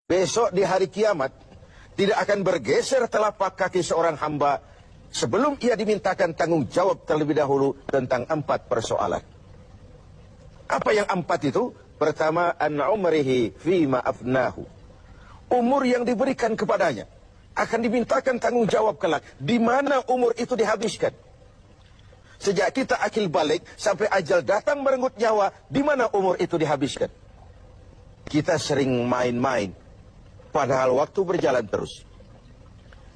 Besok di hari kiamat, tidak akan bergeser telapak kaki seorang hamba sebelum ia dimintakan tanggung jawab terlebih dahulu tentang 4 persoalan. Apa yang 4 itu? Pertama, an umrihi fima afnahu. Umur yang diberikan kepadanya akan dimintakan tanggung jawab kelak. Di mana umur itu dihabiskan? Sejak kita akil balik sampai ajal datang merenggut nyawa, di mana umur itu dihabiskan? Kita sering main-main, padahal waktu berjalan terus.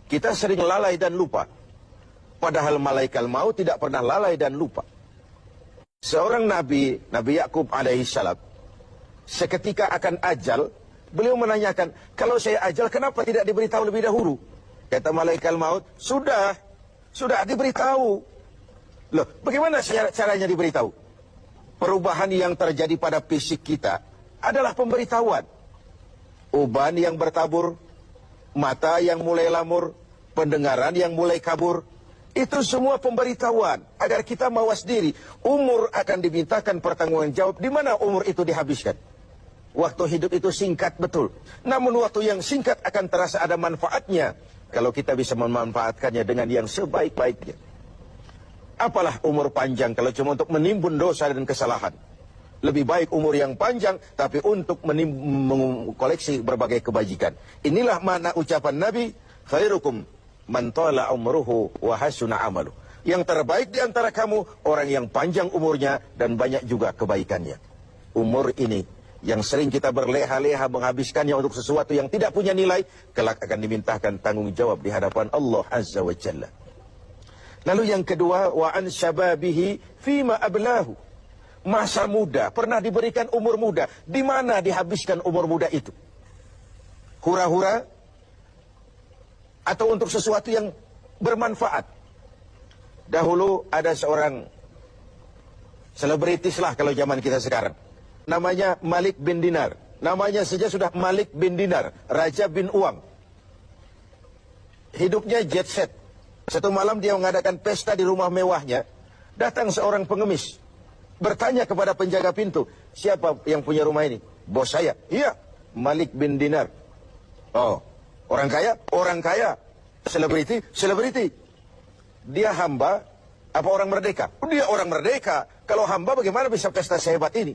Kita sering lalai dan lupa, padahal malaikat maut tidak pernah lalai dan lupa. Seorang Nabi Yakub alaihissalam, seketika akan ajal, beliau menanyakan, kalau saya ajal kenapa tidak diberitahu lebih dahulu? Kata malaikat maut, sudah diberitahu. Loh, bagaimana caranya diberitahu? Perubahan yang terjadi pada fisik kita adalah pemberitahuan. Uban yang bertabur, mata yang mulai lamur, pendengaran yang mulai kabur, itu semua pemberitahuan agar kita mawas diri. Umur akan dimintakan pertanggungan jawab. Di mana umur itu dihabiskan? Waktu hidup itu singkat betul, namun waktu yang singkat akan terasa ada manfaatnya kalau kita bisa memanfaatkannya dengan yang sebaik-baiknya. Apalah umur panjang kalau cuma untuk menimbun dosa dan kesalahan. Lebih baik umur yang panjang tapi untuk mengkoleksi berbagai kebajikan. Inilah makna ucapan Nabi, khairukum man tala umruhu wa hasuna amalu. Yang terbaik di antara kamu orang yang panjang umurnya dan banyak juga kebaikannya. Umur ini yang sering kita berleha-leha menghabiskannya untuk sesuatu yang tidak punya nilai, kelak akan dimintakan tanggung jawab di hadapan Allah Azza wa Jalla. Lalu yang kedua, wa an syababihi fima ablahu. Masa muda, pernah diberikan umur muda. Di mana dihabiskan umur muda itu? Hura-hura atau untuk sesuatu yang bermanfaat? Dahulu ada seorang selebritis lah kalau zaman kita sekarang. Namanya Malik bin Dinar. Namanya saja sudah Malik bin Dinar, Raja bin Uang. Hidupnya jet set. Satu malam dia mengadakan pesta di rumah mewahnya. Datang seorang pengemis, bertanya kepada penjaga pintu, siapa yang punya rumah ini? Bos saya. Iya, Malik bin Dinar. Oh, orang kaya? Orang kaya. Selebriti? Selebriti. Dia hamba apa orang merdeka? Dia orang merdeka. Kalau hamba bagaimana bisa pesta sehebat ini?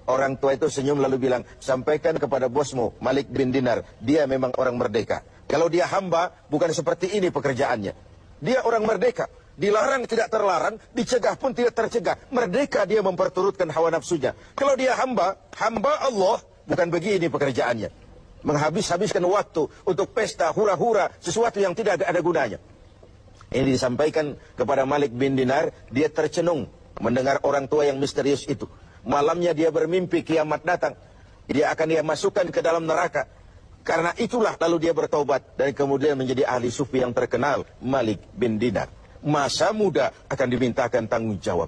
Orang tua itu senyum lalu bilang, sampaikan kepada bosmu Malik bin Dinar, dia memang orang merdeka. Kalau dia hamba, bukan seperti ini pekerjaannya. Dia orang merdeka, dilarang tidak terlarang, dicegah pun tidak tercegah. Merdeka dia memperturutkan hawa nafsunya. Kalau dia hamba Allah, bukan begini pekerjaannya. Menghabiskan waktu untuk pesta, hura-hura, sesuatu yang tidak ada gunanya. Ini disampaikan kepada Malik bin Dinar, dia tercenung mendengar orang tua yang misterius itu. Malamnya dia bermimpi kiamat datang. Dia akan dia masukkan ke dalam neraka. Karena itulah lalu dia bertaubat dan kemudian menjadi ahli sufi yang terkenal, Malik bin Dinar. Masa muda akan dimintakan tanggung jawab.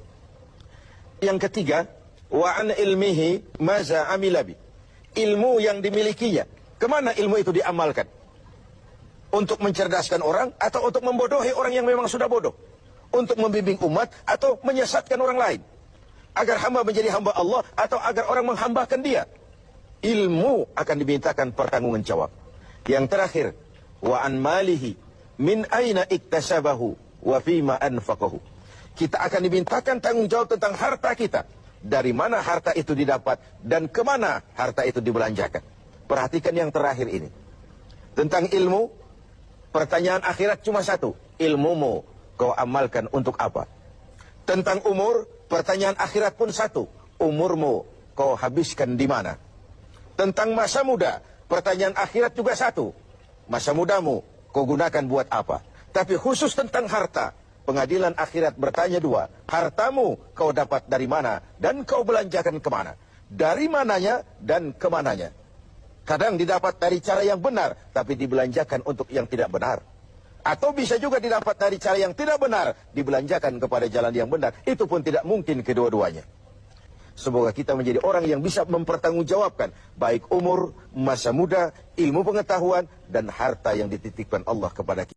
Yang ketiga, wa an ilmihi maza amilabi. Ilmu yang dimilikinya, kemana ilmu itu diamalkan? Untuk mencerdaskan orang atau untuk membodohi orang yang memang sudah bodoh? Untuk membimbing umat atau menyesatkan orang lain? Agar hamba menjadi hamba Allah atau agar orang menghambakan dia? Ilmu akan dimintakan pertanggungan jawab. Yang terakhir, wa an malihi min aina iktasabahu wa fima anfaqahu. Kita akan dimintakan tanggung jawab tentang harta kita. Dari mana harta itu didapat dan kemana harta itu dibelanjakan. Perhatikan yang terakhir ini. Tentang ilmu, pertanyaan akhirat cuma satu. Ilmumu kau amalkan untuk apa? Tentang umur, pertanyaan akhirat pun satu. Umurmu kau habiskan di mana? Tentang masa muda, pertanyaan akhirat juga satu. Masa mudamu kau gunakan buat apa? Tapi khusus tentang harta, pengadilan akhirat bertanya dua. Hartamu kau dapat dari mana dan kau belanjakan kemana? Dari mananya dan kemananya? Kadang didapat dari cara yang benar, tapi dibelanjakan untuk yang tidak benar. Atau bisa juga didapat dari cara yang tidak benar, dibelanjakan kepada jalan yang benar. Itu pun tidak mungkin kedua-duanya. Semoga kita menjadi orang yang bisa mempertanggungjawabkan baik umur, masa muda, ilmu pengetahuan, dan harta yang dititipkan Allah kepada kita.